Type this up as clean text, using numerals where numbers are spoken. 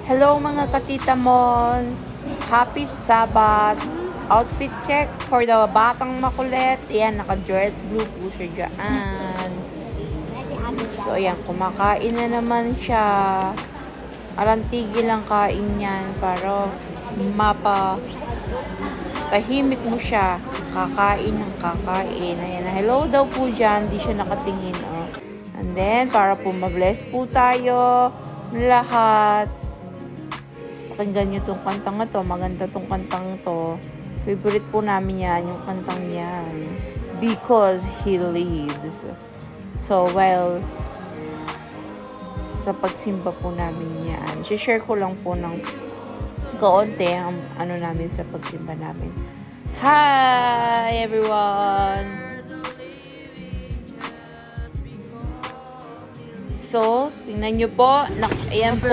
Hello mga katita Mons! Happy Sabbath! Outfit check for the batang makulit. Ayan, naka-dress blue po siya dyan. So, ayan, kumakain na naman siya. Alantigil lang kain yan para tahimik mo siya. Kakain ng kakain. Ayan, hello daw po dyan. Di siya nakatingin. Oh. And then, para po mabless po tayo lahat. Pakinggan nyo itong kantang na to. Maganda itong kantang to. Favorite po namin yan, yung kantang yan. Because He Lives. So, well, sa pagsimba po namin yan. Share ko lang po ng kaunti ang ano namin sa pagsimba namin. Hi, everyone! So, tingnan nyo po. Ayan po.